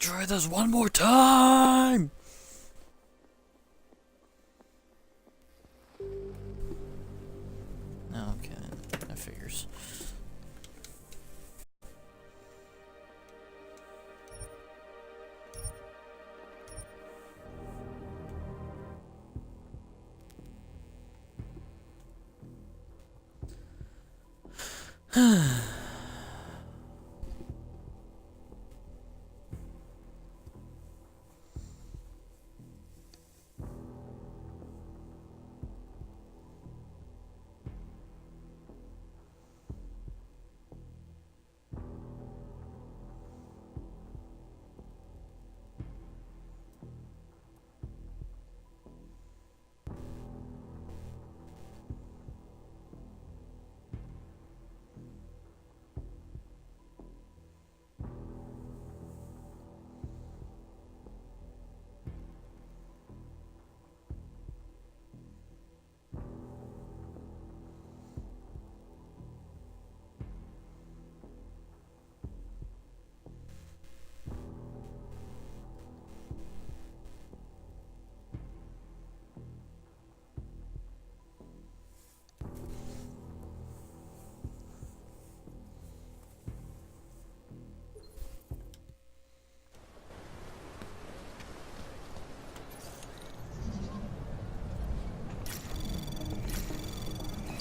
try this one more time! Okay, that figures.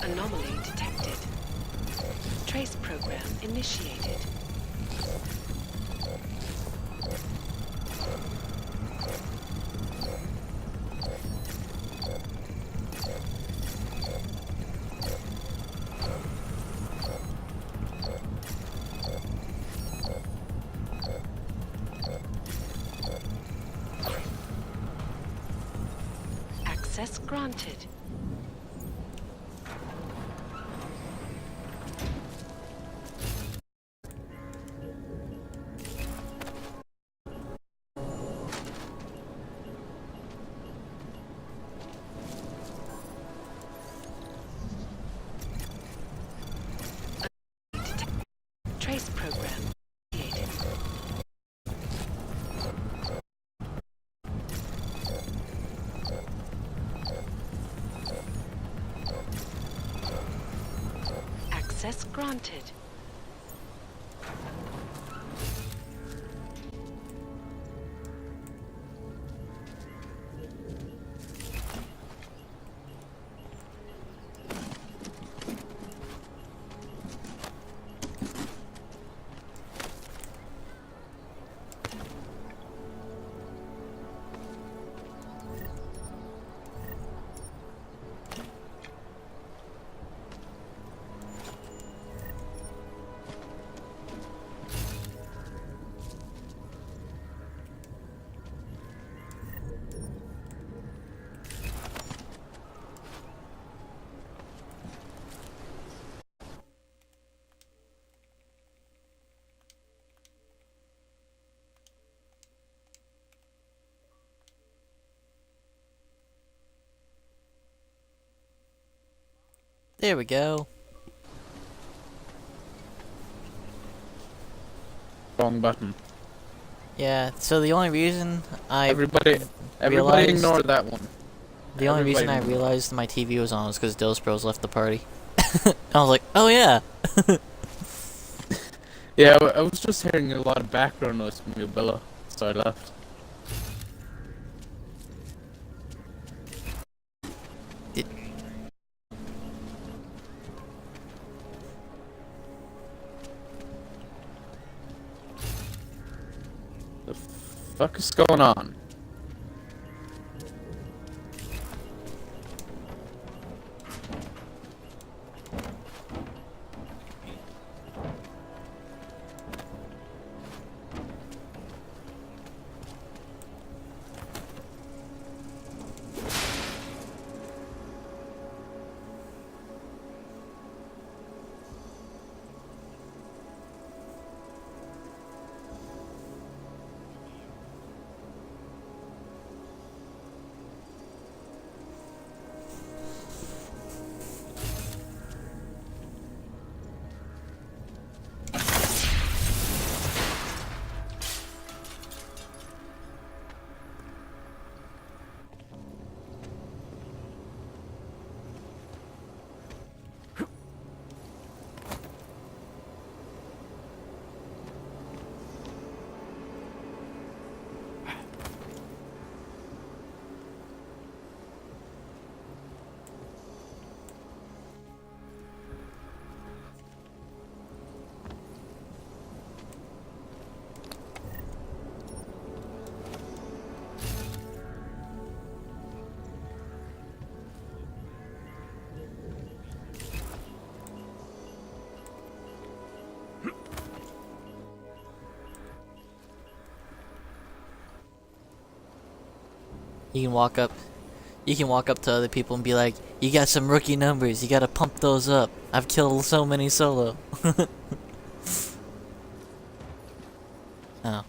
Anomaly detected. Trace program initiated. Access granted. Trace program initiated. Access granted. There we go. Wrong button. Yeah, so the only reason I Everybody realized ignore that one. the only reason I Everybody ignore. realized my TV was on was because Dills Bros left the party. I was like, oh yeah. Yeah, I was just hearing a lot of background noise from you, Bella, so I left. It, The fuck is going on? You can walk up. You can walk up to other people and be like, "You got some rookie numbers. You gotta pump those up. I've killed so many solo." Oh.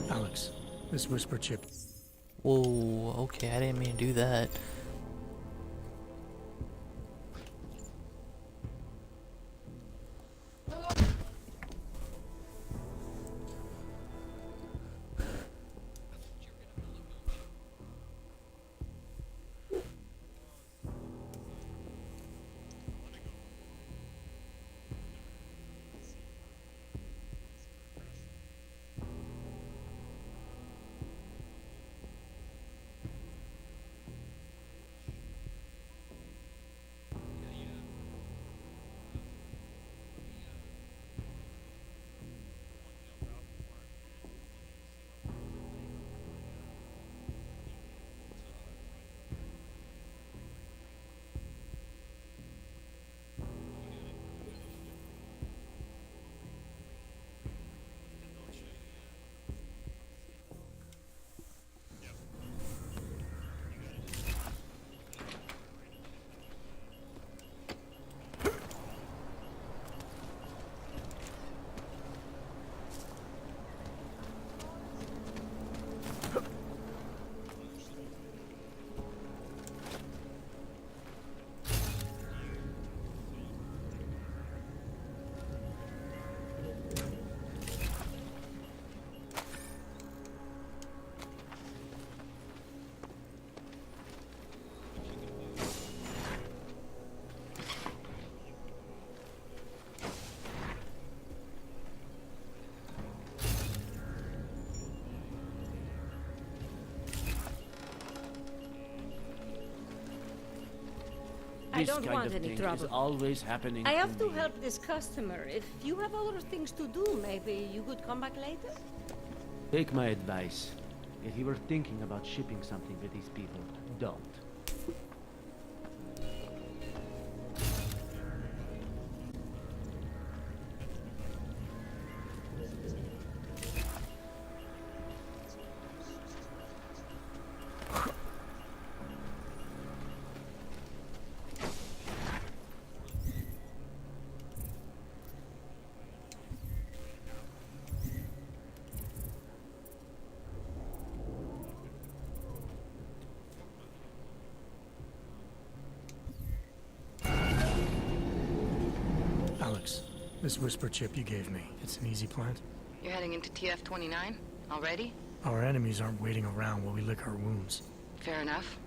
Alex, this whisper chip. Whoa. Okay, I didn't mean to do that. I This don't kind want of any thing trouble. is always happening. I have to me. help this customer. If you have other things to do, maybe you could come back later? Take my advice. If you were thinking about shipping something with these people, don't. Alex, this whisper chip you gave me, it's an easy plant. You're heading into TF-29 already? Our enemies aren't waiting around while we lick our wounds. Fair enough.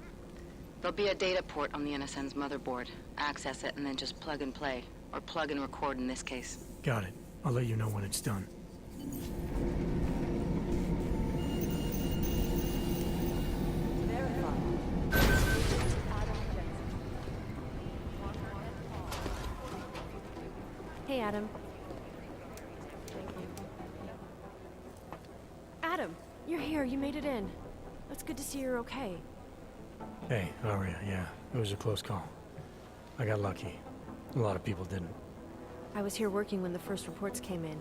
There'll be a data port on the NSN's motherboard. Access it and then just plug and play. Or plug and record in this case. Got it. I'll let you know when it's done. Hey, Adam. Adam, you're here. You made it in. It's good to see you're okay. Hey, Aria, yeah, it was a close call. I got lucky. A lot of people didn't. I was here working when the first reports came in.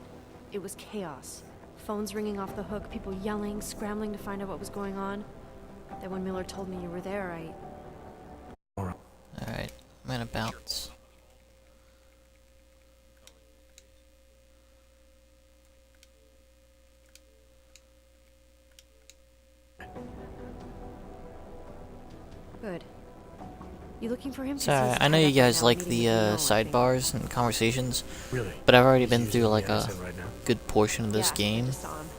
It was chaos. Phones ringing off the hook, people yelling, scrambling to find out what was going on. Then when Miller told me you were there, Alright, I'm gonna bounce. Good. You looking for him? 'Cause Sorry, he's I know tied you up right guys now, like meeting the with Nemo, I think. sidebars and conversations, Really? but I've already He's been using through like the a asset right now. good portion of this Yeah, I game just saw him.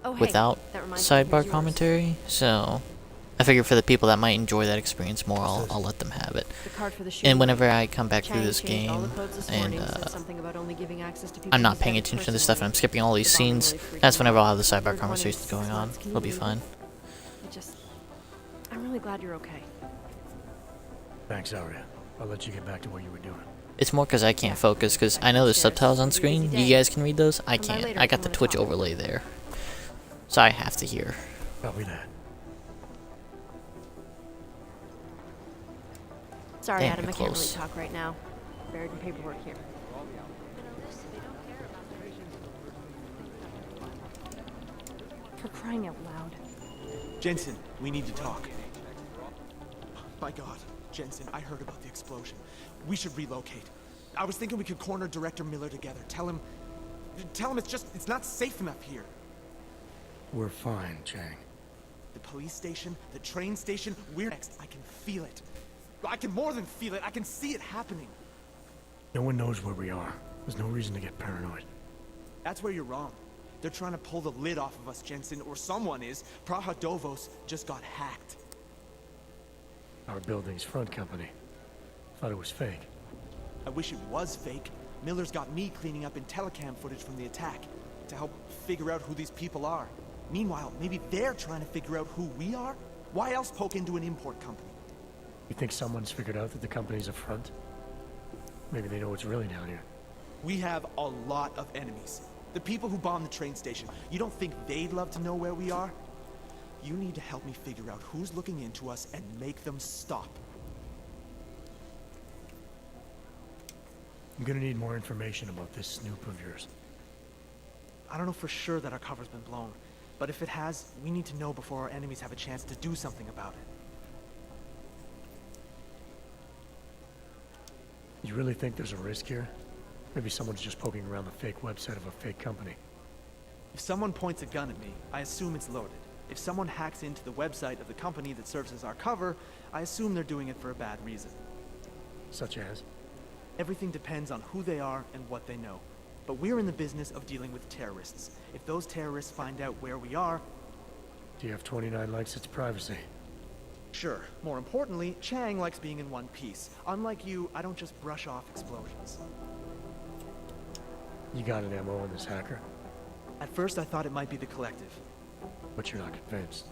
Oh, hey, without that reminds me, here's sidebar yours. commentary, so I figure for the people that might enjoy that experience more, I'll let them have it. The card for the shooting. And whenever I come back through Chang this changed all game, the codes this and morning, said something about only giving access to people I'm not who's paying vetted attention to this stuff and I'm personally. skipping all these The bomb scenes, really freaked that's me whenever out. I'll have the sidebar Third one in conversations 6 going on. months. Can It'll you be believe fine. I'm really glad you're okay. Thanks, Aria. I'll let you get back to what you were doing. It's more because I can't focus, because I know the subtitles on screen, you guys can read those, I Come by can't. later I if got you the wanna Twitch talk. overlay there. So I have to hear. Copy that. Sorry, Damn, Adam, you're I can't really close. talk right now. Buried in paperwork here. For crying out loud. Jensen, we need to talk. My God, Jensen, I heard about the explosion. We should relocate. I was thinking we could corner Director Miller together. Tell him it's not safe enough here. We're fine, Chang. The police station, the train station, we're next. I can feel it. I can more than feel it. I can see it happening. No one knows where we are. There's no reason to get paranoid. That's where you're wrong. They're trying to pull the lid off of us, Jensen, or someone is. Praha Dovos just got hacked. Our building's front company. Thought it was fake. I wish it was fake. Miller's got me cleaning up IntelliCam footage from the attack to help figure out who these people are. Meanwhile, maybe they're trying to figure out who we are? Why else poke into an import company? You think someone's figured out that the company's a front? Maybe they know what's really down here. We have a lot of enemies. The people who bombed the train station. You don't think they'd love to know where we are? You need to help me figure out who's looking into us and make them stop. I'm gonna need more information about this snoop of yours. I don't know for sure that our cover's been blown, but if it has, we need to know before our enemies have a chance to do something about it. You really think there's a risk here? Maybe someone's just poking around the fake website of a fake company. If someone points a gun at me, I assume it's loaded. If someone hacks into the website of the company that serves as our cover, I assume they're doing it for a bad reason. Such as? Everything depends on who they are and what they know. But we're in the business of dealing with terrorists. If those terrorists find out where we are... Do you have 29 likes its privacy? Sure. More importantly, Chang likes being in one piece. Unlike you, I don't just brush off explosions. You got an MO on this hacker, At first I thought it might be the Collective. but you're not convinced.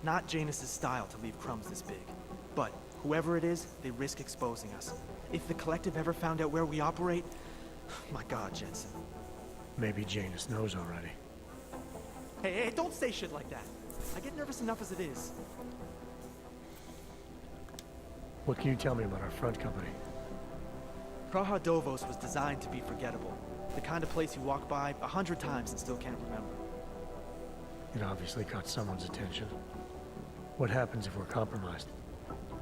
Not Janus's style to leave crumbs this big. But whoever it is, they risk exposing us. If the Collective ever found out where we operate... My God, Jensen. Maybe Janus knows already. Hey, don't say shit like that. I get nervous enough as it is. What can you tell me about our front company? Praha Dovos was designed to be forgettable. The kind of place you walk by 100 times and still can't remember. It obviously caught someone's attention. What happens if we're compromised?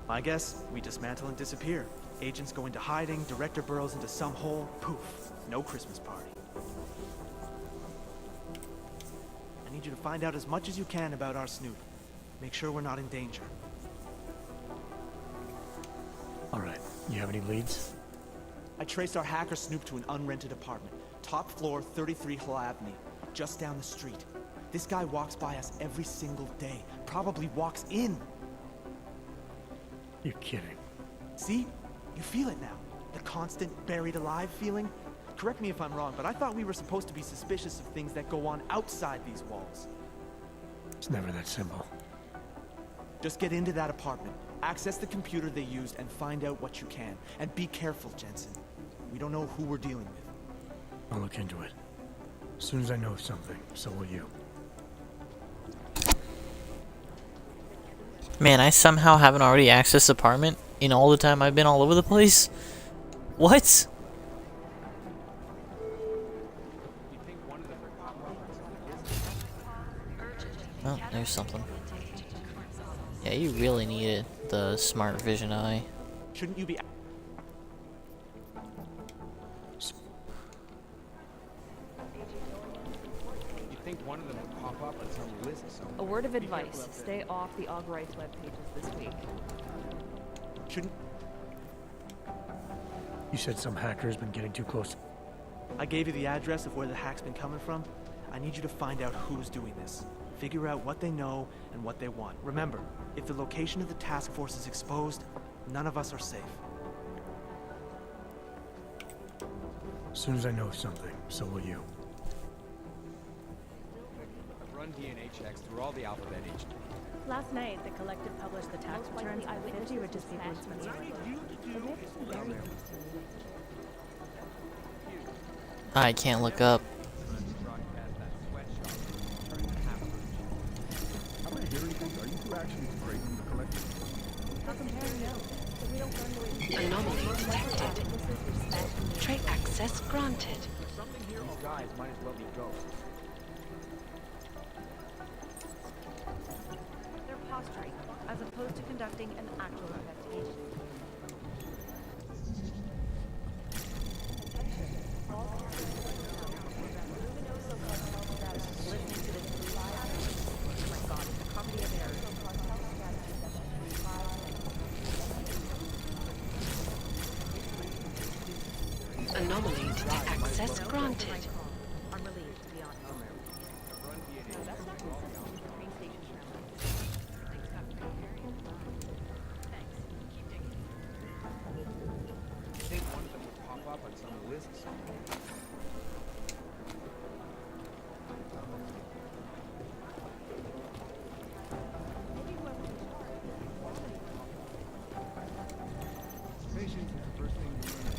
My guess, we dismantle and disappear. Agents go into hiding, Director burrows into some hole, poof, no Christmas party. I need you to find out as much as you can about our snoop. Make sure we're not in danger. All right, you have any leads? I traced our hacker snoop to an unrented apartment. Top floor, 33 Hlavny, just down the street. This guy walks by us every single day. Probably walks in. You're kidding. See? You feel it now. The constant buried alive feeling. Correct me if I'm wrong, but I thought we were supposed to be suspicious of things that go on outside these walls. It's never that simple. Just get into that apartment, access the computer they used, and find out what you can. And be careful, Jensen. We don't know who we're dealing with. I'll look into it. As soon as I know something, so will you. Man, I somehow haven't already accessed this apartment in all the time I've been all over the place. What? Oh, there's something. Yeah, you really needed the smart vision eye. Shouldn't you be... A word of advice, stay off the Aug Rights web pages this week. Shouldn't... You said some hacker's been getting too close. I gave you the address of where the hack's been coming from. I need you to find out who's doing this. figure out what they know and what they want. Remember, if the location of the task force is exposed, none of us are safe. As soon as I know something, so will you. I've run DNA checks through all the Alphabet agents. Last night, the collective published the tax returns of the 50 richest people in Switzerland. I can't look up. Anomaly detected. Tray access granted. These guys might as well be ghosts. They're posturing, as opposed to conducting an actual investigation. Anomaly access granted. I'm relieved to be honest. I think one of them would pop up on some list somewhere. Patience is the first thing you learn.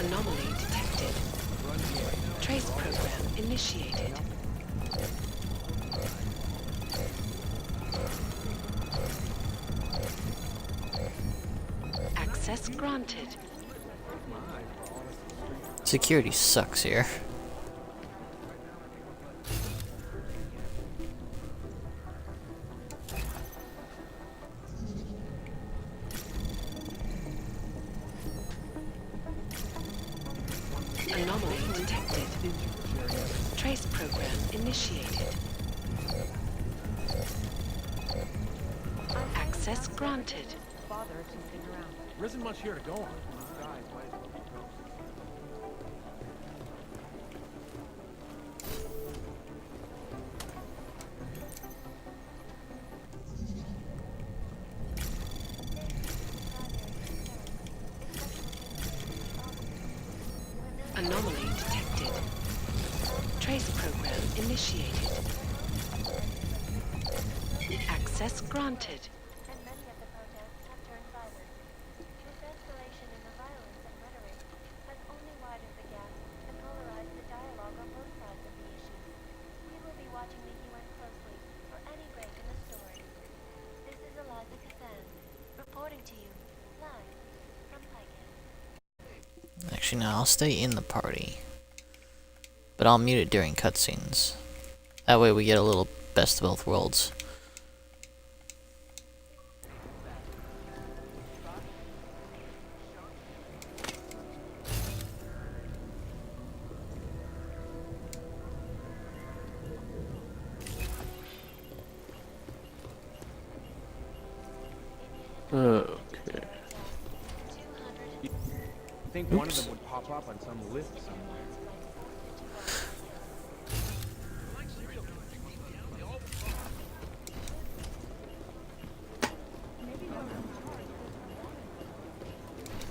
Anomaly detected. Trace program initiated. Access granted. Security sucks here. Anomaly detected. Trace program initiated. Access granted. Father to stick around. There isn't much here to go on. These guys might as well be ghosts. Anomaly detected. Trace program initiated. Access granted. And many of the protests have turned violent. This escalation in the violence and rhetoric has only widened the gap and polarized the dialogue on both sides of the issue. We will be watching the UN closely for any break in the story. This is Eliza Kazan, reporting to you, live from Pikehead. Actually, no, I'll stay in the party. But I'll mute it during cutscenes. That way we get a little best of both worlds. Okay. I think one of them would pop up on some list somewhere.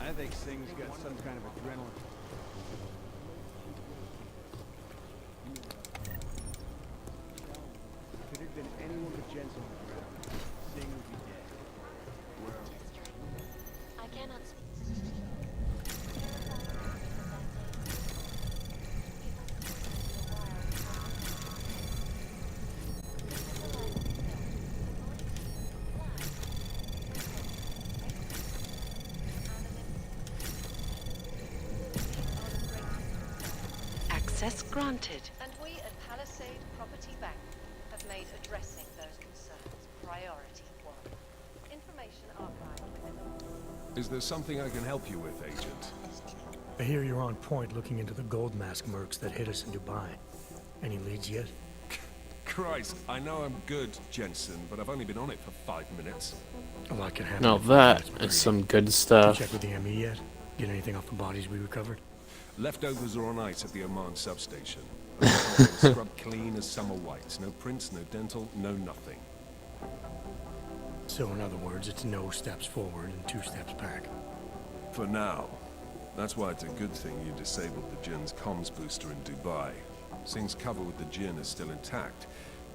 I think Singh's got some kind of adrenaline. If it had been anyone but Jensen on the ground, Singh would be dead. Well, I cannot speak. Access granted. And we at Palisade Property Bank have made addressing those concerns priority one. Information archived within the... Is there something I can help you with, Agent? I hear you're on point looking into the gold mask mercs that hit us in Dubai. Any leads yet? Christ, I know I'm good, Jensen, but I've only been on it for 5 minutes. A lot can happen. Now if that that's is pretty. some good You stuff. check with the ME yet? Get anything off the bodies we recovered? Leftovers are on ice at the Oman substation. Scrubbed clean as summer whites. No prints, no dental, no nothing. So in other words, it's no steps forward and 2 steps back. For now. That's why it's a good thing you disabled the Jinn's comms booster in Dubai. Singh's cover with the Jinn is still intact.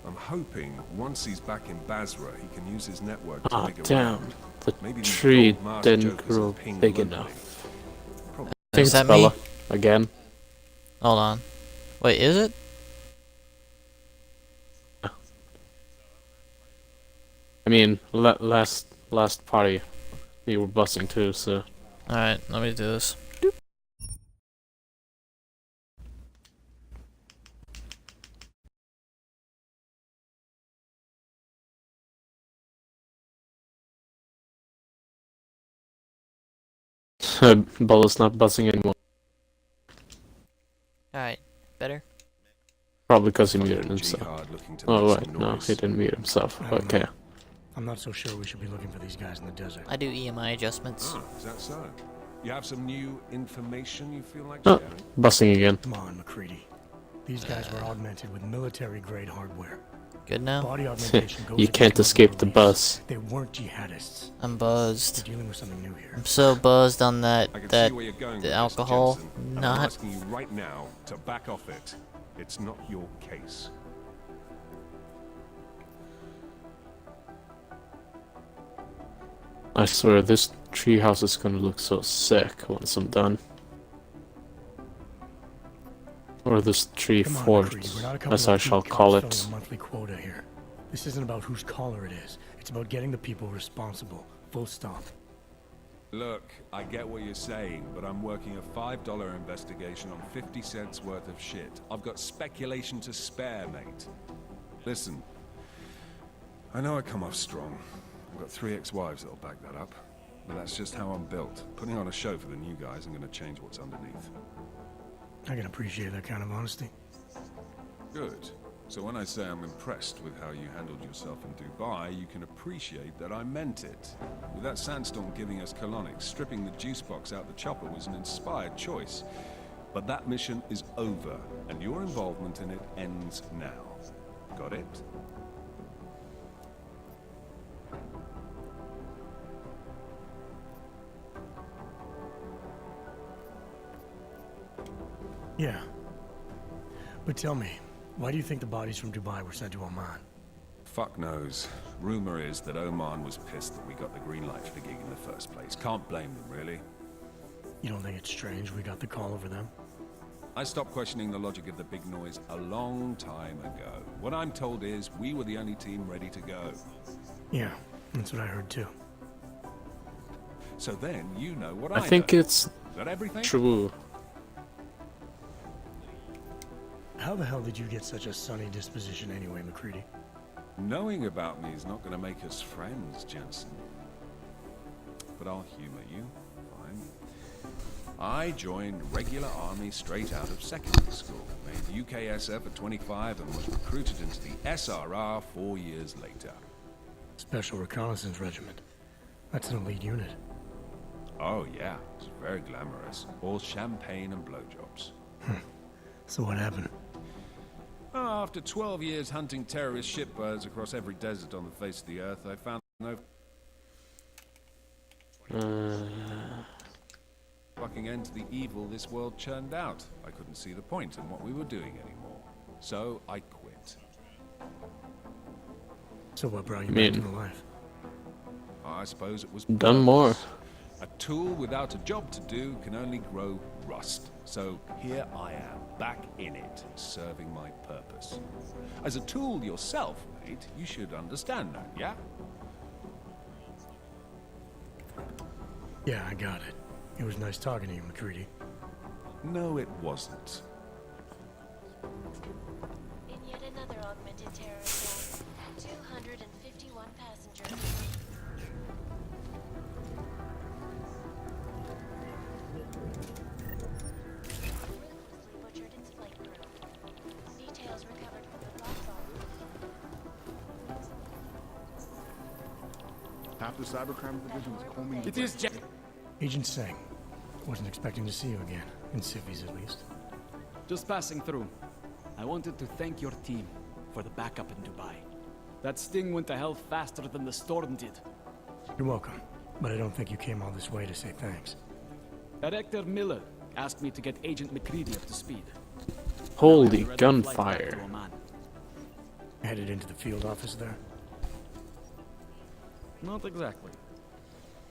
I'm hoping once he's back in Basra, he can use his network to Ah, dig damn. around. The Maybe these tree gold mask didn't jokers grow will ping big locally. enough. Probably Thanks, that Bella. me? Again. Hold on. Wait, is it? I mean, last party, we were busting too, so. Alright, let me do this. Bella's not buzzing anymore. Alright, better? Probably because he muted Fucking himself. jihad looking to Oh make wait, some no, noise. he didn't mute himself. I don't Okay. know. I'm not so sure we should be looking for these guys in the desert. I do EMI adjustments. Ah, is that so? You have some new information you feel like Oh, sharing? buzzing again. Come on, McCready. These guys were augmented with military-grade hardware. Good now? Body augmentation goes You can't against escape muzzle the release. buzz. They weren't jihadists. I'm We're buzzed. dealing with something new here. I'm so buzzed on that I can that see where you're going the with alcohol. this, Jensen, and I'm Not asking you right now to back off it. It's not your case. I swear, this treehouse is gonna look so sick once I'm done. Or this tree Come on, fort, McCready. We're not a couple as of I shall geek call cops it. filling a monthly quota here. This isn't about whose collar it is. It's about getting the people responsible. Full stop. Look, I get what you're saying, but I'm working a $5 investigation on 50 cents worth of shit. I've got speculation to spare, mate. Listen, I know I come off strong. I've got 3 ex-wives that'll back that up. But that's just how I'm built. Putting on a show for the new guys isn't going to change what's underneath. I can appreciate that kind of honesty. Good. So when I say I'm impressed with how you handled yourself in Dubai, you can appreciate that I meant it. With that sandstorm giving us colonics, stripping the juice box out the chopper was an inspired choice. But that mission is over, and your involvement in it ends now. Got it? Yeah. But tell me, why do you think the bodies from Dubai were sent to Oman? Fuck knows. Rumor is that Oman was pissed that we got the green light for the gig in the first place. Can't blame them, really. You don't think it's strange we got the call over them? I stopped questioning the logic of the big noise a long time ago. What I'm told is we were the only team ready to go. Yeah, that's what I heard too. So then you know what I I think know. it's Is that everything? true. How the hell did you get such a sunny disposition anyway, McCready? Knowing about me is not going to make us friends, Jensen. But I'll humor you. Fine. I joined regular army straight out of secondary school. Made UKSF at 25 and was recruited into the SRR 4 years later. Special Reconnaissance Regiment. That's an elite unit. Oh yeah, it's very glamorous. All champagne and blowjobs. So what happened? After 12 years hunting terrorist shitbirds across every desert on the face of the earth, I found no fucking end to the evil this world churned out. I couldn't see the point in what we were doing anymore. So I quit. So what brought you I back mean- to life? I suppose it was Done more. A tool without a job to do can only grow rust. So here I am, back in it, serving my purpose. As a tool yourself, mate, you should understand that, yeah? Yeah, I got it. It was nice talking to you, McCready. No, it wasn't. In yet another augmented terror attack, 251 passengers. Ruthlessly butchered its flight crew. Details recovered from the black box. Half the cybercrime division is combing. Agent Singh, Wasn't expecting to see you again. In civvies, at least. Just passing through. I wanted to thank your team for the backup in Dubai. That sting went to hell faster than the storm did. You're welcome. But I don't think you came all this way to say thanks. Director Miller asked me to get Agent McCready up to speed. Holy gunfire. Headed into the field office there? Not exactly.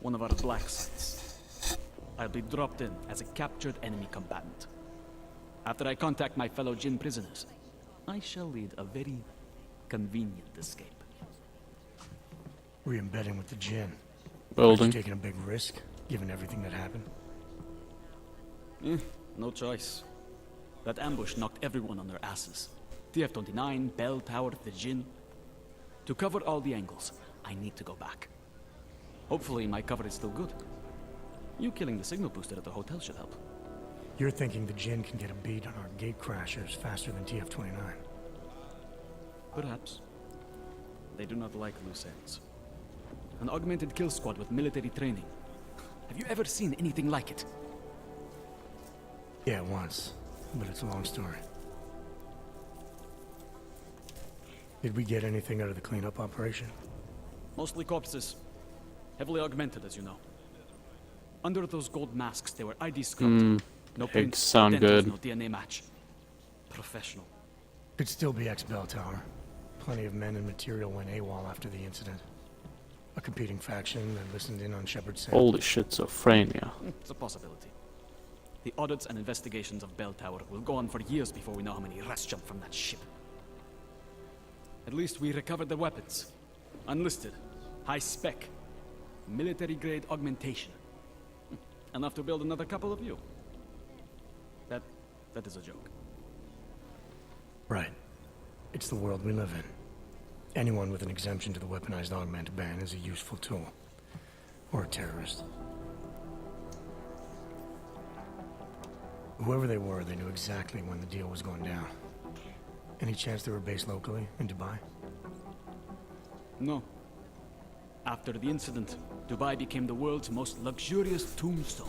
One of our black sites. I'll be dropped in as a captured enemy combatant. After I contact my fellow Jinn prisoners, I shall lead a very convenient escape. Re-embedding with the Jinn. Building. Taking a big risk, given everything that happened. No choice. That ambush knocked everyone on their asses. TF-29, Bell Tower, the Jinn. To cover all the angles, I need to go back. Hopefully my cover is still good. You killing the signal booster at the hotel should help. You're thinking the Jinn can get a beat on our gate crashers faster than TF-29. Perhaps. They do not like loose ends. An augmented kill squad with military training. Have you ever seen anything like it? Yeah, once. But it's a long story. Did we get anything out of the cleanup operation? Mostly corpses. Heavily augmented, as you know. Under those gold masks, they were ID scrubbed. No prints, sound no good. dentals, no DNA match. Professional. Could still be ex-Bell Tower. Plenty of men and material went AWOL after the incident. A competing faction that listened in on Shepard's sale. Holy schizophrenia. It's a possibility. The audits and investigations of Bell Tower will go on for years before we know how many rats jumped from that ship. At least we recovered the weapons. Unlisted. High spec. Military-grade augmentation. Enough to build another couple of you. That is a joke. Right. It's the world we live in. Anyone with an exemption to the weaponized augment ban is a useful tool. Or a terrorist. Whoever they were, they knew exactly when the deal was going down. Any chance they were based locally, in Dubai? No. After the incident, Dubai became the world's most luxurious tombstone.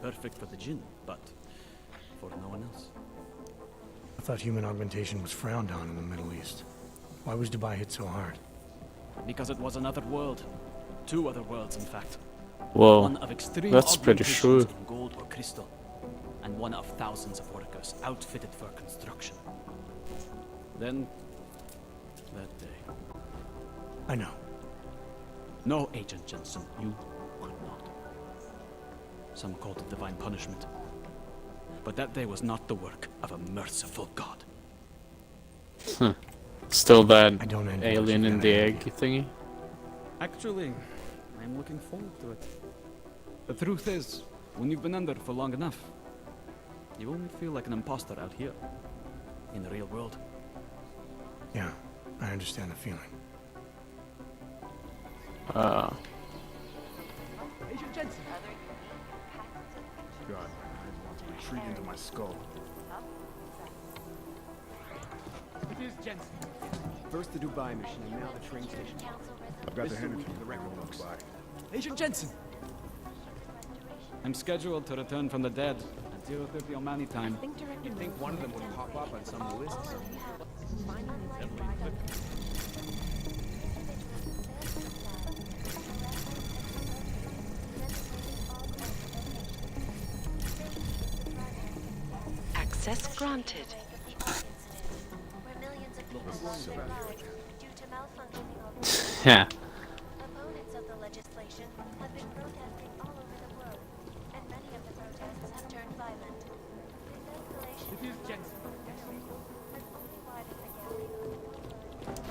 Perfect for the Jinn, but for no one else. I thought human augmentation was frowned on in the Middle East. Why was Dubai hit so hard? Because it was another world. Two other worlds, in fact. Whoa, One of extreme that's pretty augmentations sure. in gold or crystal, and one of thousands of workers outfitted for construction. Then, that day. I know. No, Agent Jensen, you could not. Some called it divine punishment. But that day was not the work of a merciful God. Still that I don't envy alien what you in got the ahead egg of you. thingy? Actually, I'm looking forward to it. The truth is, when you've been under for long enough, you only feel like an imposter out here, in the real world. Yeah, I understand the feeling. Agent Jensen! God, I want to retreat into my skull. It is Jensen. First the Dubai mission, and now the train station. I've got the This is a Henderson week of the record on books. by. Agent Jensen! I'm scheduled to return from the dead at 0:30 Omani time. You'd think one of them would pop up on some list somewhere. Access granted. Where millions of people lost their lives due to malfunctioning of Yeah. Opponents of the legislation have been protesting all over the world, and many of the protests have turned violent. The escalation It is Jensen. has only widened the gap.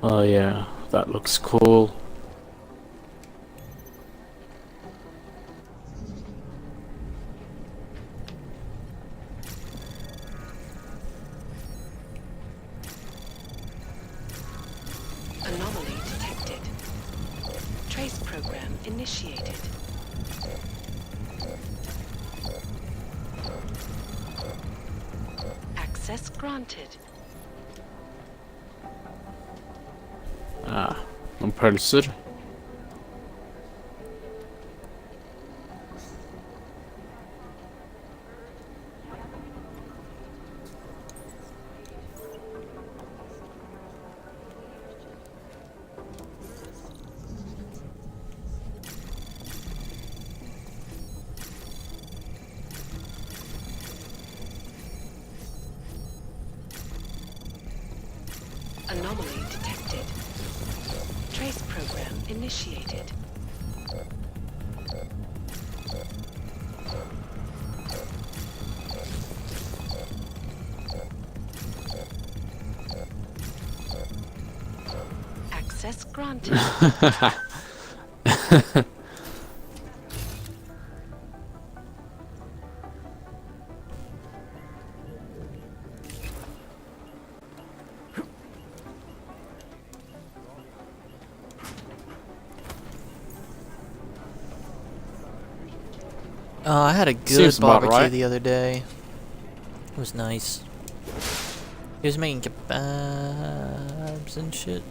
Oh yeah, that looks cool. Anomaly detected. Trace program initiated. Access granted. Ah, någon pölser. Anomaly detected. Trace program initiated. Access granted. I had a good Seems about barbecue right. the other day. It was nice. He was making kebabs and shit.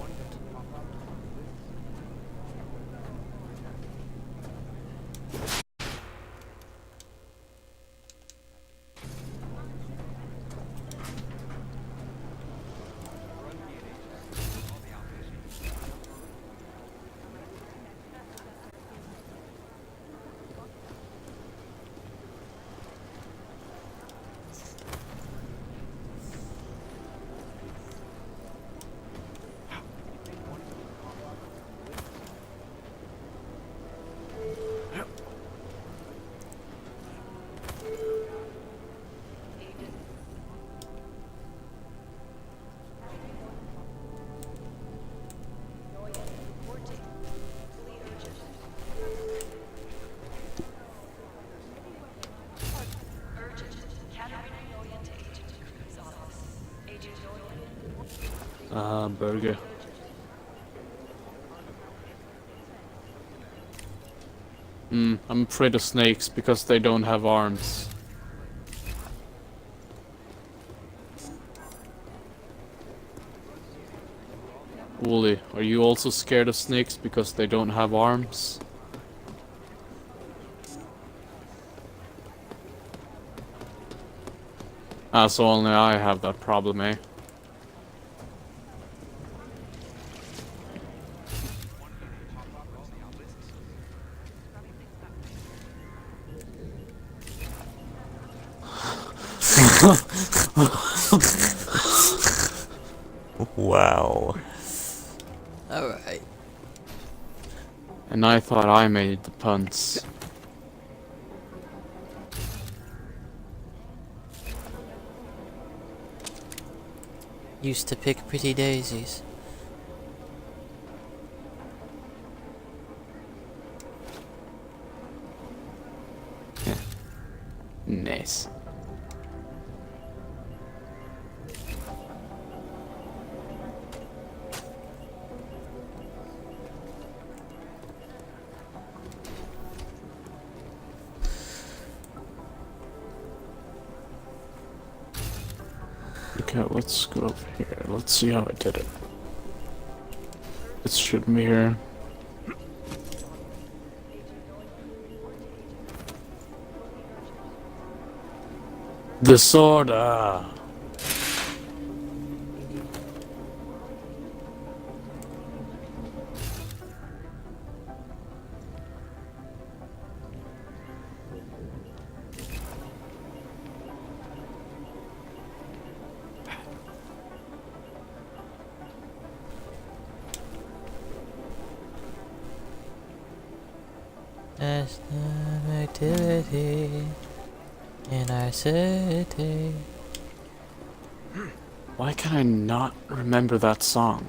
Burger. I'm afraid of snakes because they don't have arms. Wooly, are you also scared of snakes because they don't have arms? Ah, so only I have that problem, eh? Wow. Alright. And I thought I made the puns. Used to pick pretty daisies. Nice. Okay, let's go over here. Let's see how I did it. It shouldn't be here. Disorder. There's no activity in our city. Why can I not remember that song?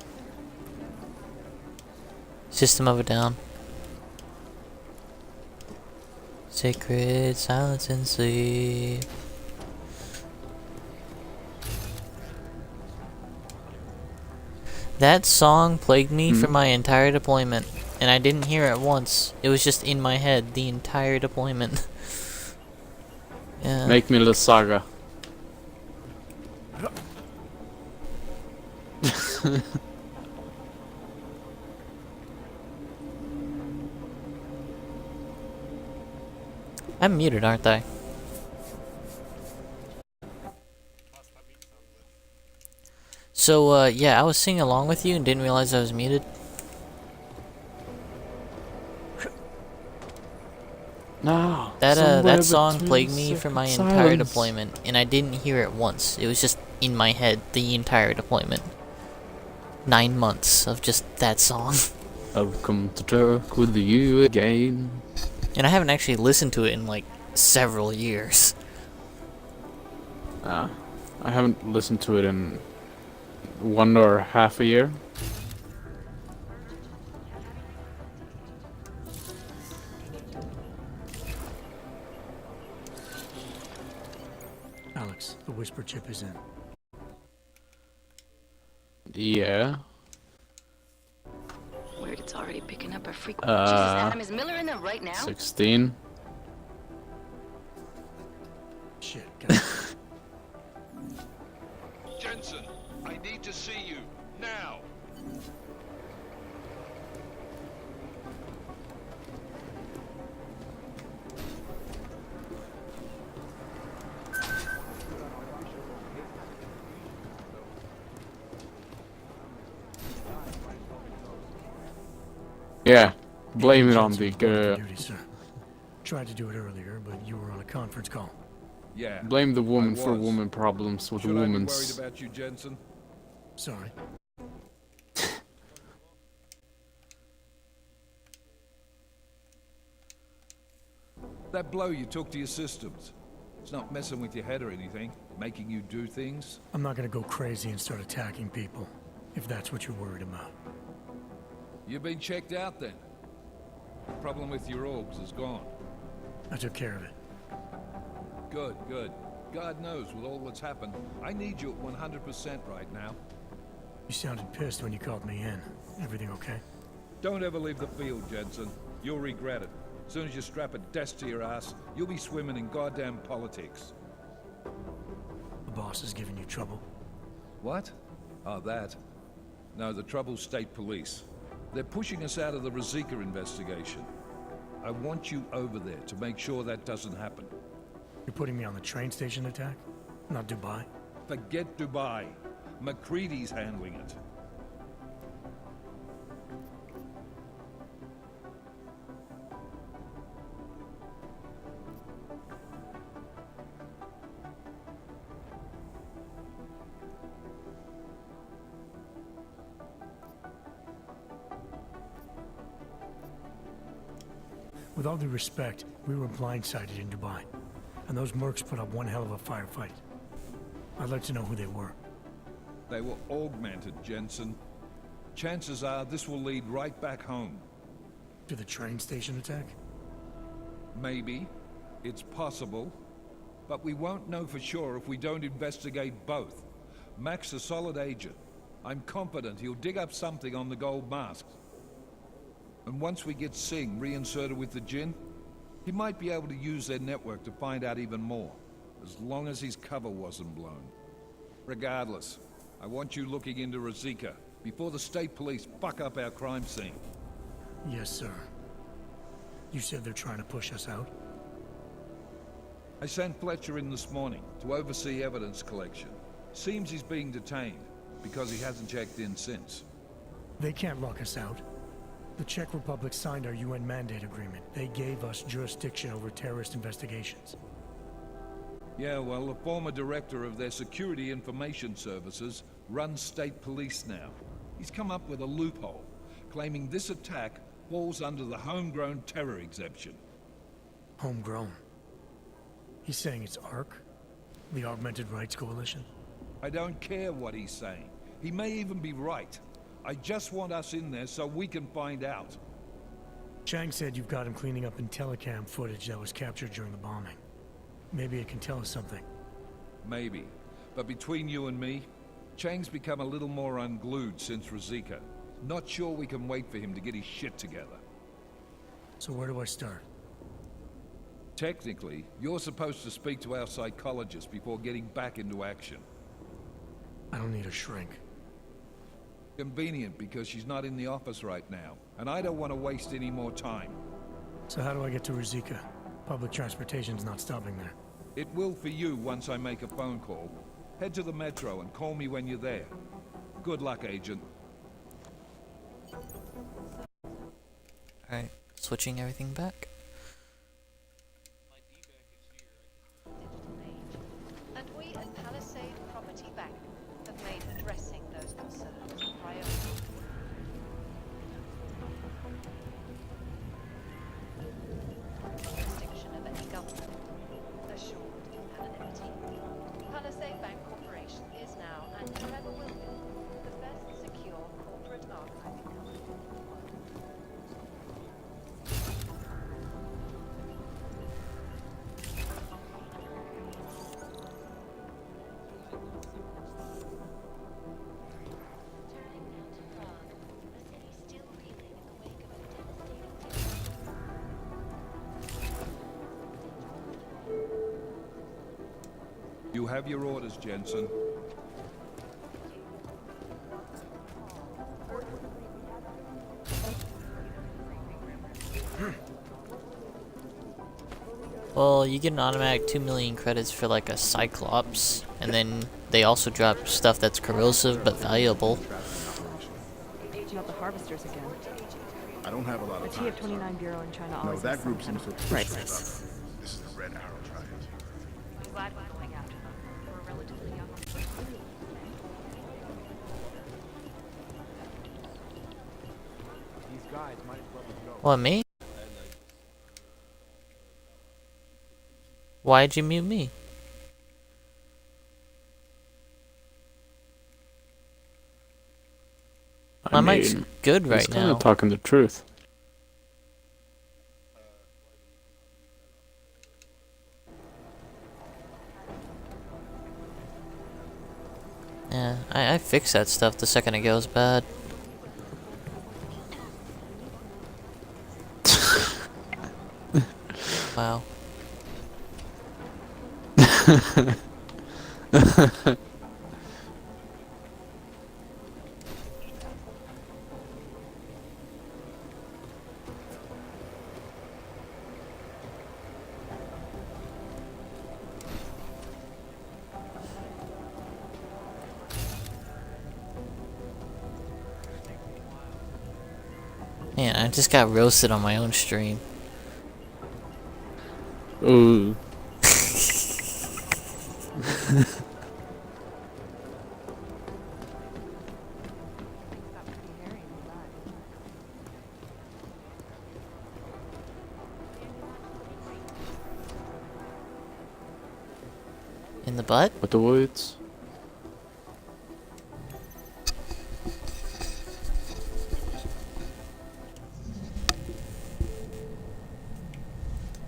System of a Down. Sacred silence and sleep. That song plagued me for my entire deployment, and I didn't hear it once. It was just in my head the entire deployment. Yeah. Make me the saga. I'm muted, aren't I? So, yeah, I was singing along with you and didn't realize I was muted. No. That song plagued me for my entire deployment, and I didn't hear it once. It was just in my head the entire deployment. 9 months of just that song. I've come to talk with you again. And I haven't actually listened to it in like several years. I haven't listened to it in 1.5 years. Alex, the whisper chip is in. Yeah. Weird, it's already picking up our frequency. Jesus, Adam, is Miller in there right now? 16. Shit, Jensen, I need to see you now. Yeah. Blame it on the Duty, sir. Tried to do it earlier, but you were on a conference call. Yeah. blame the woman I for was. woman problems with Should I be worried women's. about you, Jensen? Sorry. That blow you took to your systems. It's not messing with your head or anything, making you do things. I'm not gonna go crazy and start attacking people, if that's what you're worried about. You've been checked out then. The problem with your orbs is gone. I took care of it. Good, good. God knows with all that's happened, I need you at 100% right now. You sounded pissed when you called me in. Everything okay? Don't ever leave the field, Jensen. You'll regret it. As soon as you strap a desk to your ass, you'll be swimming in goddamn politics. The boss is giving you trouble. What? Oh, that. No, the trouble's state police. They're pushing us out of the Rosika investigation. I want you over there to make sure that doesn't happen. You're putting me on the train station attack? Not Dubai? Forget Dubai. MacReady's handling it. With all due respect, we were blindsided in Dubai. And those mercs put up one hell of a firefight. I'd like to know who they were. They were augmented, Jensen. Chances are this will lead right back home. To the train station attack? Maybe. It's possible. But we won't know for sure if we don't investigate both. Mac's a solid agent. I'm confident he'll dig up something on the gold masks. And once we get Singh reinserted with the Jinn, he might be able to use their network to find out even more, as long as his cover wasn't blown. Regardless, I want you looking into Rosika before the state police fuck up our crime scene. Yes, sir. You said they're trying to push us out? I sent Fletcher in this morning to oversee evidence collection. Seems he's being detained, because he hasn't checked in since. They can't lock us out. The Czech Republic signed our UN mandate agreement. They gave us jurisdiction over terrorist investigations. Yeah, well, the former director of their security information services runs state police now. He's come up with a loophole, claiming this attack falls under the homegrown terror exemption. Homegrown? He's saying it's ARC? The Augmented Rights Coalition? I don't care what he's saying. He may even be right. I just want us in there so we can find out. Chang said you've got him cleaning up Intellicam footage that was captured during the bombing. Maybe it can tell us something. Maybe. But between you and me, Chang's become a little more unglued since Ruzika. Not sure we can wait for him to get his shit together. So where do I start? Technically, you're supposed to speak to our psychologist before getting back into action. I don't need a shrink. Convenient because she's not in the office right now, and I don't want to waste any more time. So how do I get to Ruzika? Public transportation's not stopping there. It will for you once I make a phone call. Head to the metro and call me when you're there. Good luck, Agent. Alright, switching everything back. And we at Palisade Property Bank have made addressing those concerns a priority. Jurisdiction of any government, assured anonymity. Palisade Bank Corporation is now, and forever will be, the best secure corporate archiving company in the world. Turning now to Prague, a city still reeling in the wake of a devastating You have your orders, Jensen. Well, you get an automatic 2 million credits for like a Cyclops, and then they also drop stuff that's corrosive but valuable. Not the harvesters again. I don't have a lot of The time. TF-29 Bureau in China No, always that has group some seems to kind of appreciate crisis. This is the Red Arrow Triad. I'm glad we're going after them. We're relatively young. These guys might as well go. What, me? Why'd you mute me? My mic's good right he's kinda now. talking the truth. Yeah, I fixed that stuff the second it goes bad. Wow. Man, I just got roasted on my own stream. Ooh. In the butt? With the woods.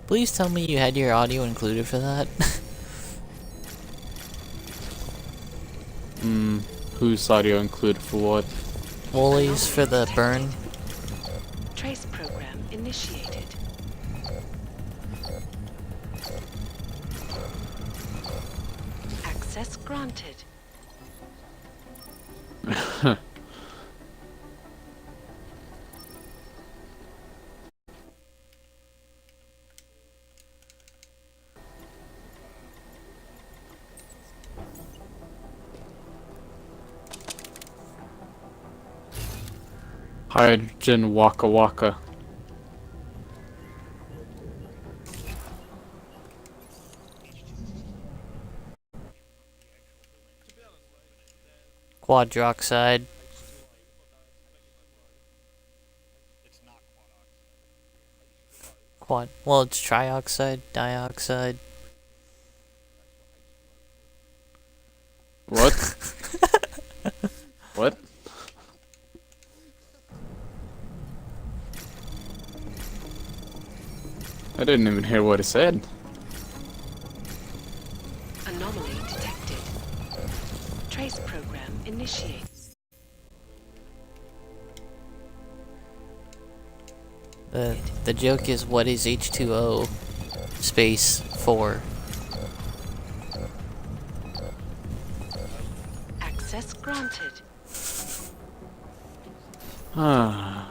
Please tell me you had your audio included for that. Whose audio included for what? Woolies for the burn. Trace program initiated. Access granted. Hydrogen Waka Waka. Quadroxide. Well, it's trioxide, dioxide. What? What? I didn't even hear what he said. Anomaly detected. Trace program initiated. The joke is, what is H2O space 4? Access granted. Ah.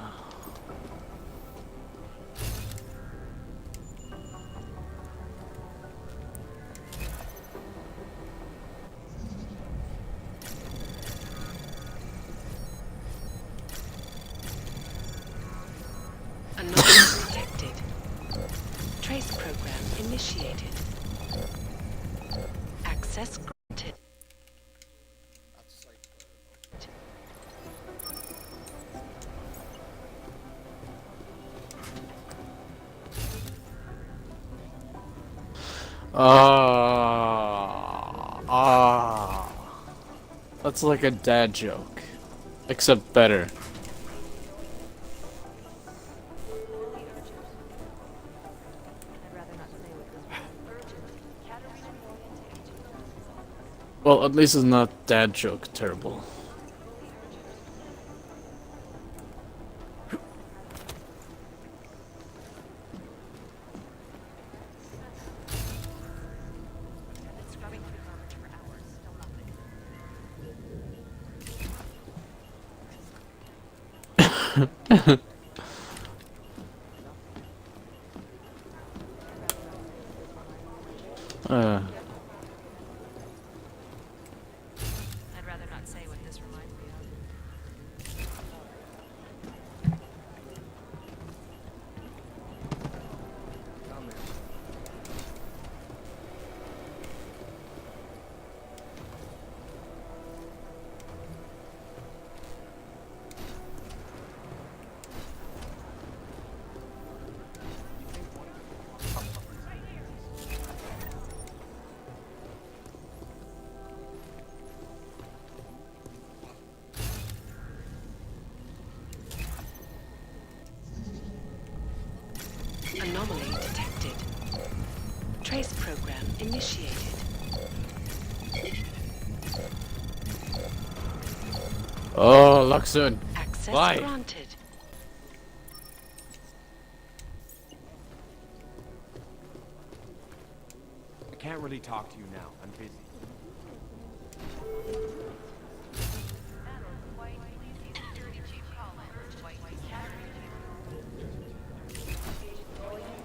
Anomaly detected. Trace program initiated. Access granted. That's like a dad joke, except better. Well, at least it's not dad joke terrible. I'd rather not say what this reminds me of. Anomaly detected. Trace program initiated. Oh, Luxon. Access Bye. granted. I can't really talk to you now. I'm busy.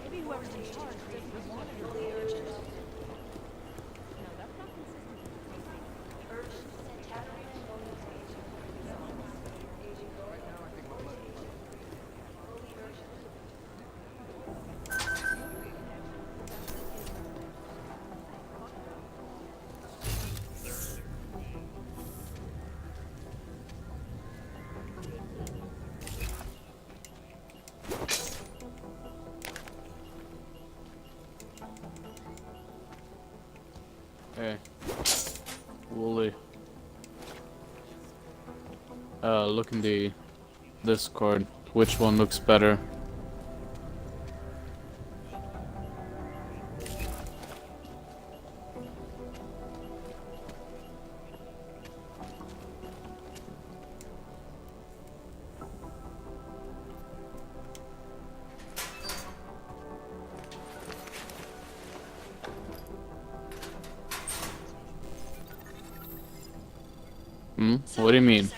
Maybe whoever's in charge doesn't want it really urgent. No, that's not consistent. Hey, Wooly. Look in the Discord. Which one looks better? Hmm? What do you mean?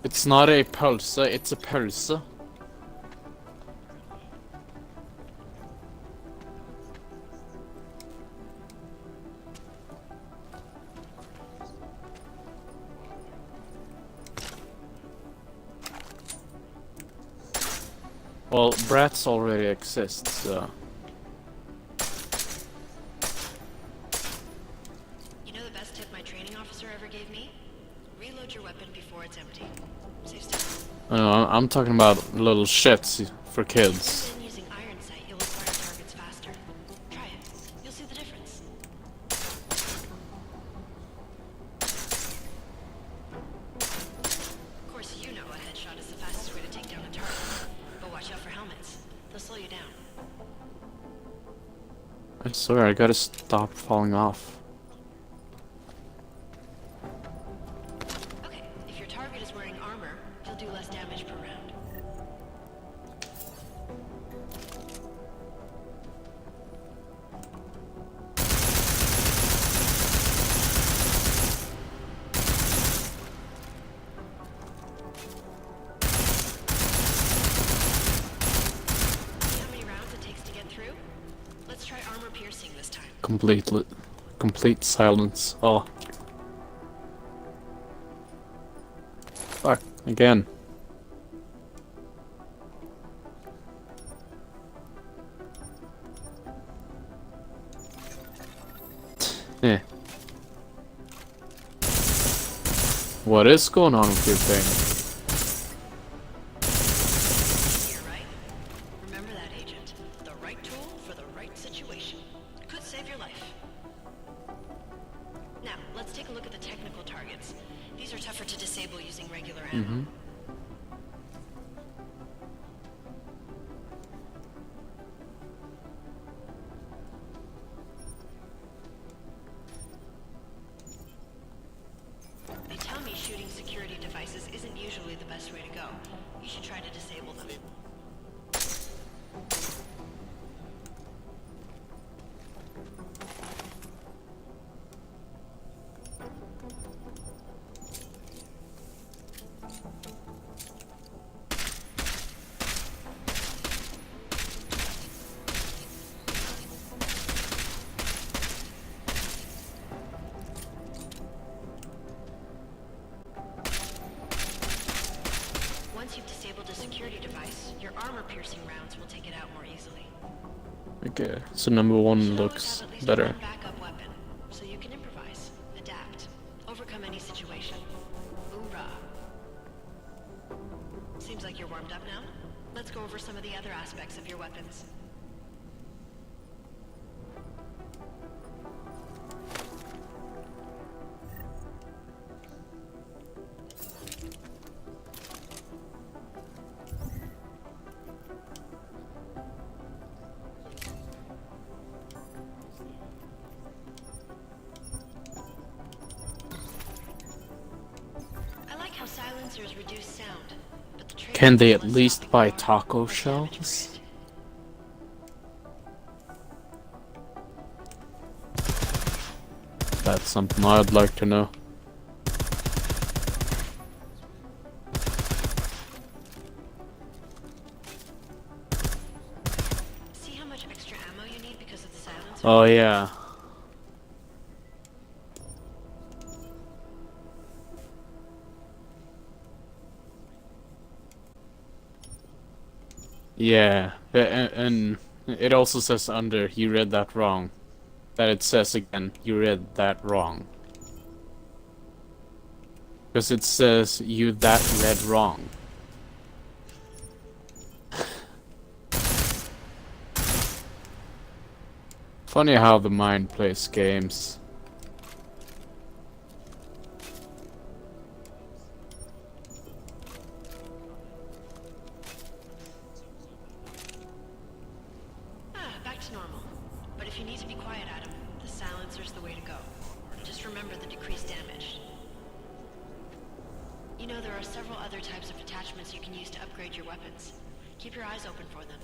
It's not a pulsar, it's a pulsar. Well, brats already exist, so... No, I'm talking about little shits for kids. Using iron sight, it will fire targets faster. Try it. You'll see the difference. Of course, you know a headshot is the fastest way to take down a target. But watch out for helmets. They'll slow you down. I swear, I gotta stop falling off. Okay, if your target is wearing armor, you'll do less damage per round. See how many rounds it takes to get through? Let's try armor piercing this time. Complete silence. Oh. Fuck, again. Eh. What is going on with your thing? You're right. Remember that, Agent. The right tool for the right situation. Could save your life. Now, let's take a look at the technical targets. These are tougher to disable using regular ammo. They tell me shooting security devices isn't usually the best way to go. You should try to disable them. Once you've disabled a security device, your armor-piercing rounds will take it out more easily. Okay, so number one looks better. Backup weapon, so you can improvise, adapt, overcome any situation. Hoorah! Seems like you're warmed up now. Let's go over some of the other aspects of your weapons. I like how silencers reduce sound, but the Can they at least buy taco shells? That's something I'd like to know. See how much extra ammo you need because of the silencer? Oh yeah. Yeah, and it also says under, you read that wrong. That it says again, you read that wrong. Because it says, you that read wrong. Funny how the mind plays games. Back to normal. But if you need to be quiet, Adam, the silencer's the way to go. Just remember the decreased damage. You know, there are several other types of attachments you can use to upgrade your weapons. Keep your eyes open for them.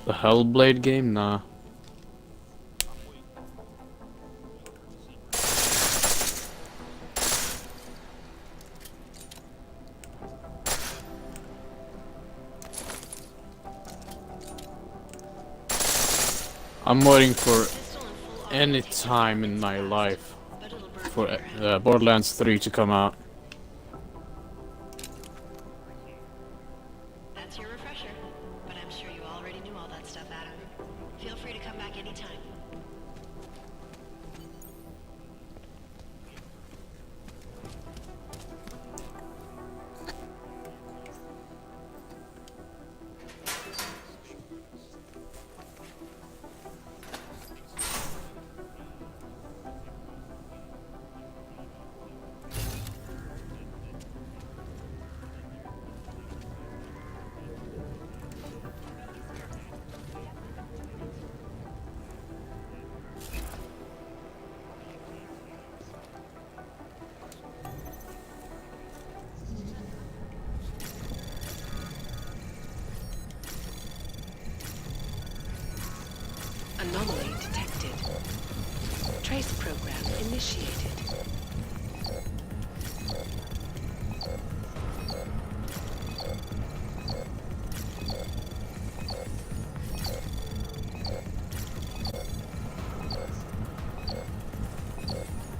The Hellblade game? Nah. I'm waiting for any time in my life for Borderlands 3 to come out. That's your refresher, but I'm sure you already knew all that stuff, Adam. Feel free to come back anytime. Anomaly detected. Trace program initiated.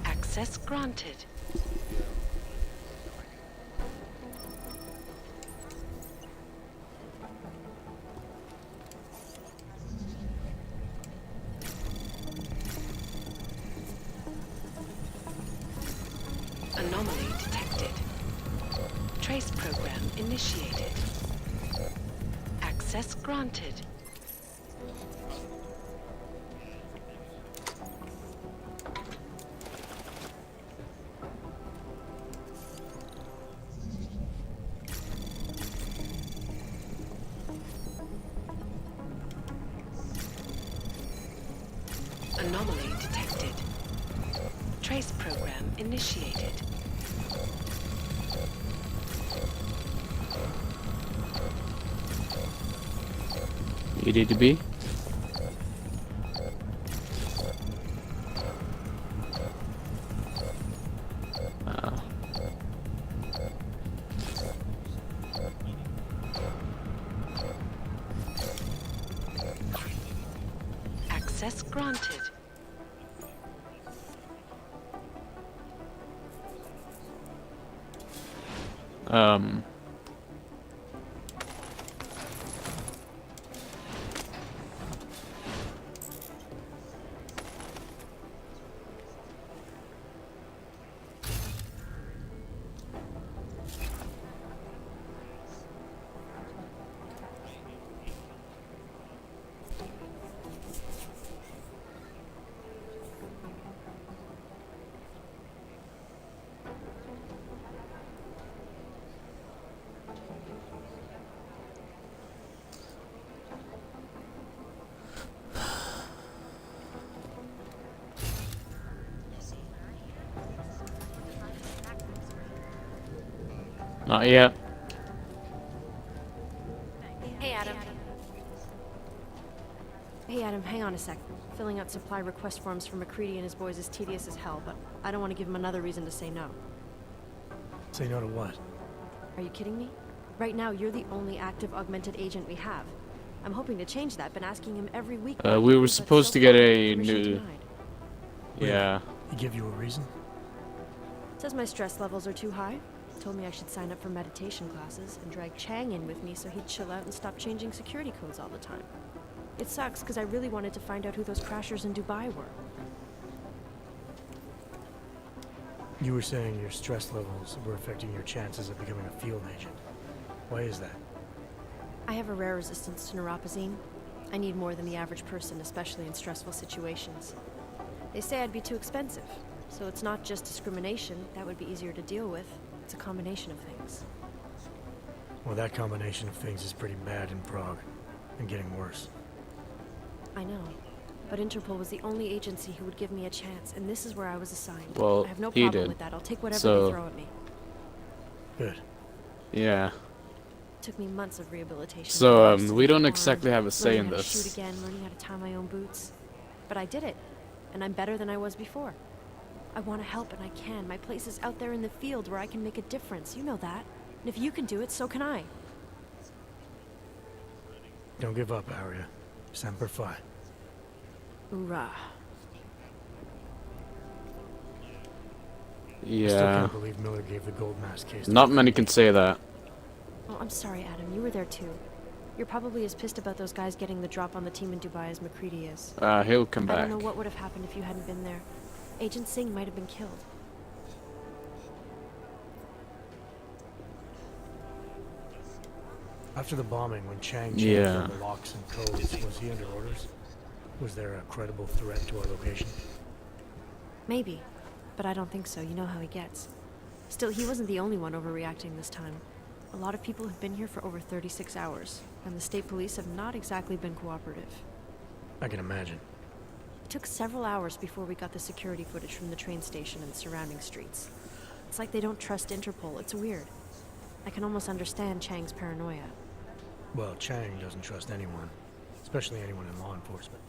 Access granted. Anomaly detected. Trace program initiated. Access granted. Anomaly detected. Trace program initiated. EDDB? Access granted. Um. Not yet. Hey, Adam. Hey, Adam, hang on a sec. Filling out supply request forms for McCready and his boys is tedious as hell, but I don't want to give him another reason to say no. Say no to what? Are you kidding me? Right now, you're the only active augmented agent we have. I'm hoping to change that, been asking him every week. We were supposed to get a new... Yeah. He give you a reason? Says my stress levels are too high. Told me I should sign up for meditation classes and drag Chang in with me so he'd chill out and stop changing security codes all the time. It sucks because I really wanted to find out who those crashers in Dubai were. You were saying your stress levels were affecting your chances of becoming a field agent. Why is that? I have a rare resistance to neuropazine. I need more than the average person, especially in stressful situations. They say I'd be too expensive, so it's not just discrimination. That would be easier to deal with. It's a combination of things. Well, that combination of things is pretty bad in Prague, and getting worse. I know, but Interpol was the only agency who would give me a chance, and this is where I was assigned. Well, I have no he problem did. with that. I'll take whatever So- they throw at me. Good. Yeah. Took me months of rehabilitation. So, we don't Arm, exactly have a say in learning how to this. shoot again, learning how to tie my own boots. But I did it, and I'm better than I was before. I want to help, and I can. My place is out there in the field where I can make a difference. You know that. And if you can do it, so can I. Don't give up, Aria. Semper Fi. Hoorah. I still Yeah. can't believe Miller gave the gold mask case. Not many can say that. Oh, I'm sorry, Adam. You were there too. You're probably as pissed about those guys getting the drop on the team in Dubai as McCready is. He'll come I back. don't know what would have happened if you hadn't been there. Agent Singh might have been killed. After the bombing, when Chang changed Yeah. all the locks and codes, was he under orders? Was there a credible threat to our location? Maybe, but I don't think so. You know how he gets. Still, he wasn't the only one overreacting this time. A lot of people have been here for over 36 hours, and the state police have not exactly been cooperative. I can imagine. It took several hours before we got the security footage from the train station and surrounding streets. It's like they don't trust Interpol. It's weird. I can almost understand Chang's paranoia. Well, Chang doesn't trust anyone, especially anyone in law enforcement.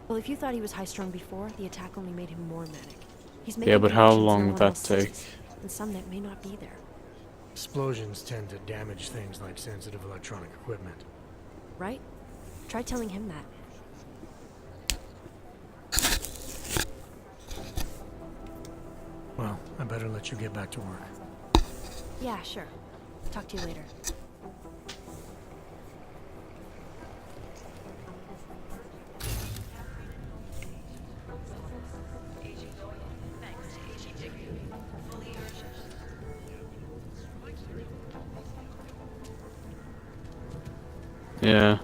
Well, if you thought he was high-strung before, the attack only made him more manic. He's Yeah, making but how connections long no would one that else take? sees, and some that may not be there. Explosions tend to damage things like sensitive electronic equipment. Right? Try telling him that. Well, I better let you get back to work. Yeah, sure. Talk to you later. Yeah.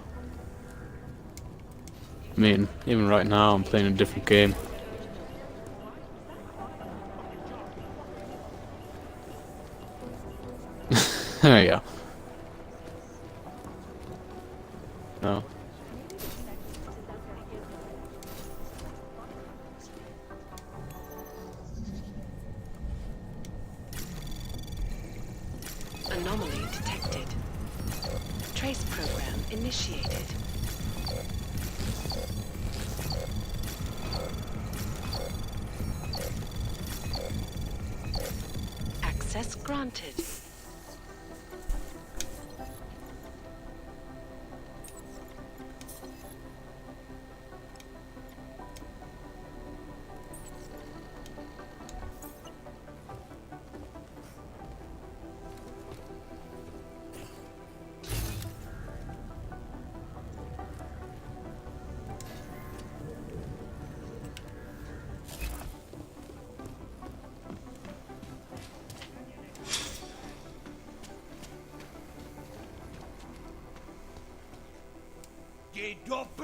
I mean, even right now I'm playing a different game. There you go. No. Anomaly detected. Trace program initiated. Access granted.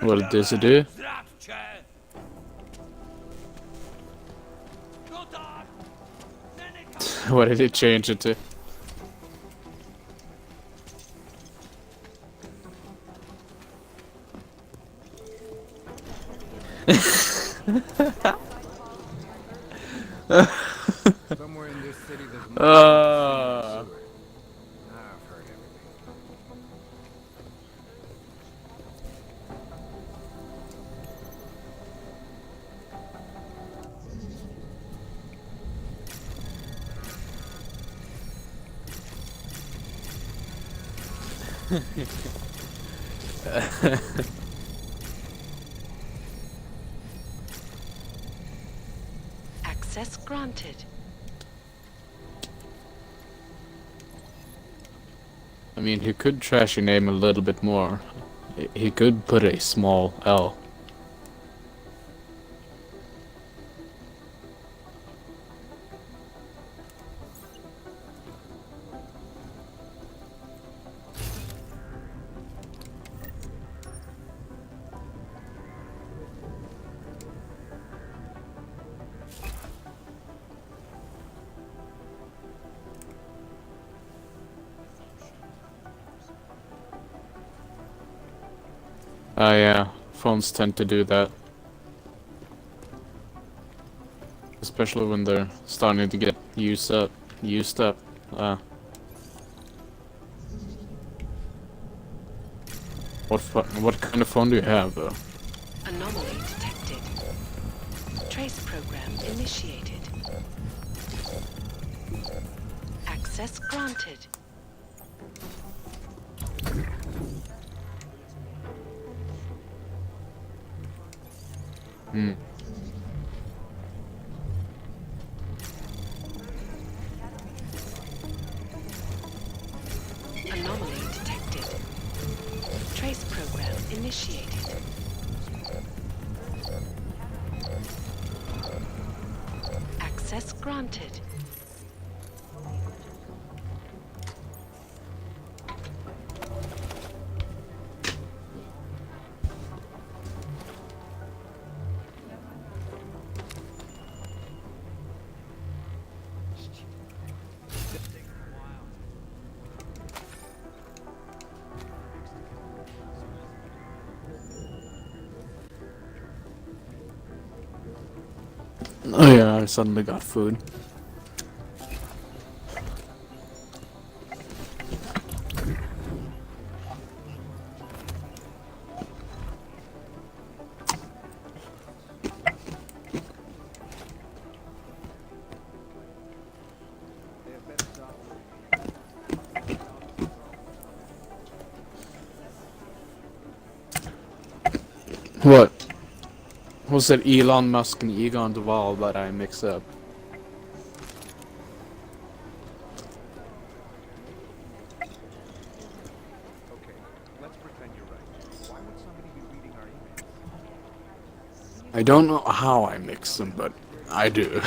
What does it do? What did it change it to? Somewhere in this city there's more I've heard everything. Access granted. I mean, he could trash your name a little bit more. He could put a small L. Yeah, phones tend to do that. Especially when they're starting to get used up. What kind of phone do you have, though? Anomaly detected. Trace program initiated. Access granted. Hmm. Anomaly detected. Trace program initiated. Access granted. Oh yeah, I suddenly got food. What? Was it Elon Musk and Egon Duval that I mixed up? I don't know how I mix them, but I do.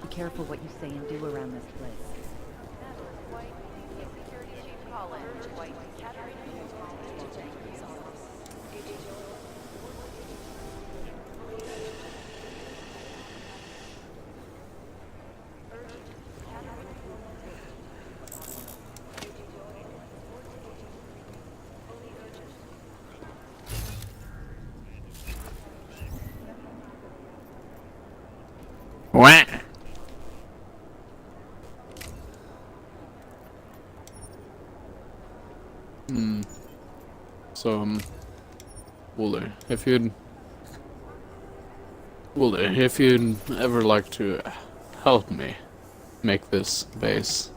Be careful what you say and do around this place. Wah! So, Wooler, if you'd ever like to help me make this base,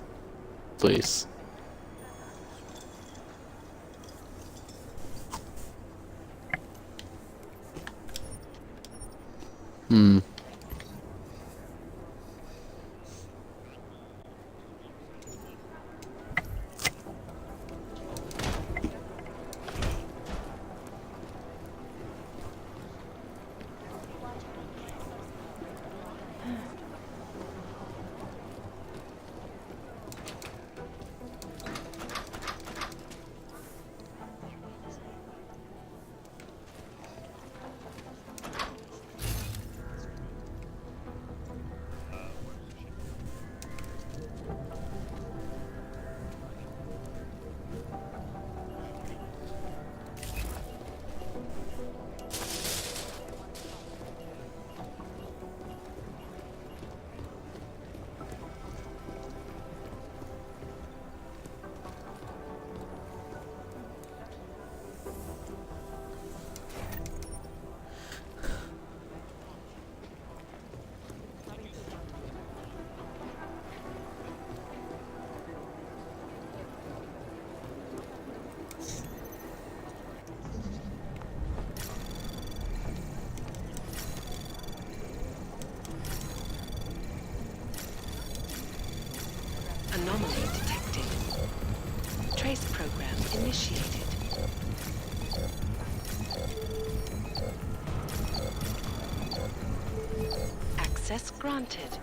please. Anomaly detected. Trace program initiated. Access granted.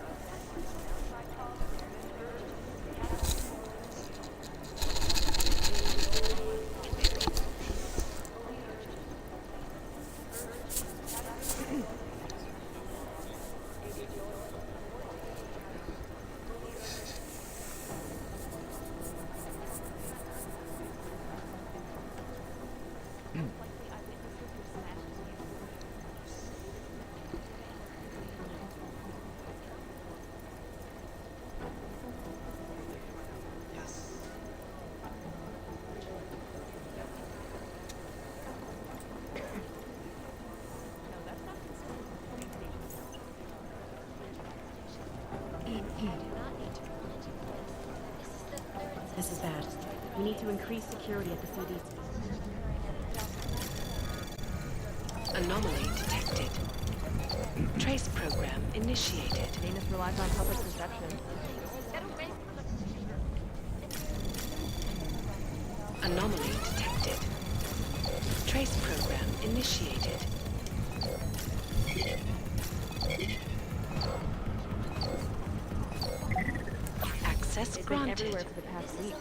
This is bad. We need to increase security at the CD. Anomaly detected. Trace program initiated. Venus relies on public perception. Anomaly detected. Trace program initiated. Access It's been granted. everywhere for the past week.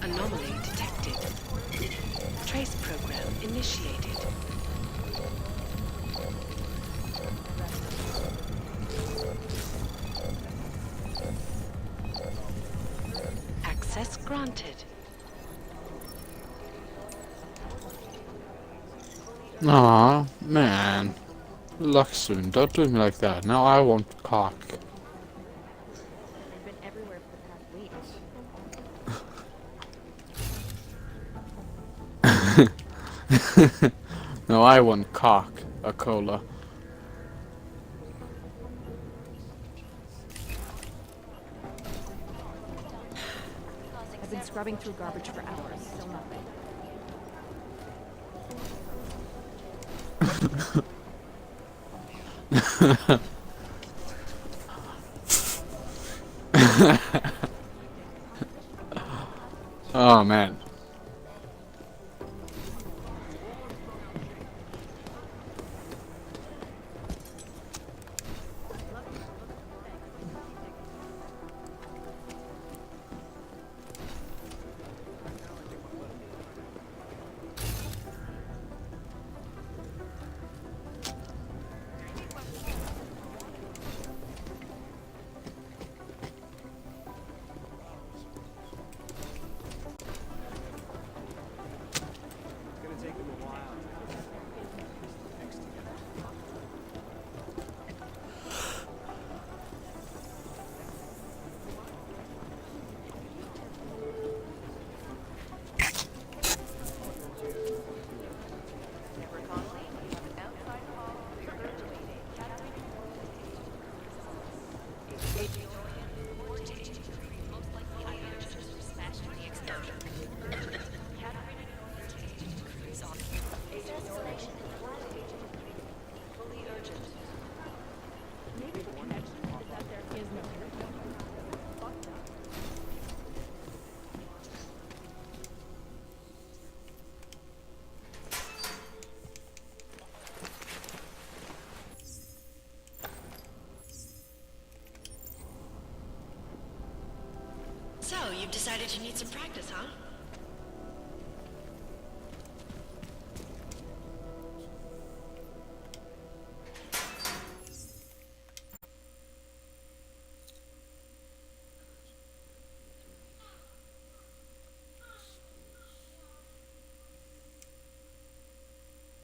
Anomaly detected. Trace program initiated. Access granted. Aw, man. Luxun, don't do me like that. Now I want cock. They've been everywhere for the past week. No, I want cock. A cola. I've been scrubbing through garbage for hours, still nothing. Oh man. So, you've decided you need some practice, huh?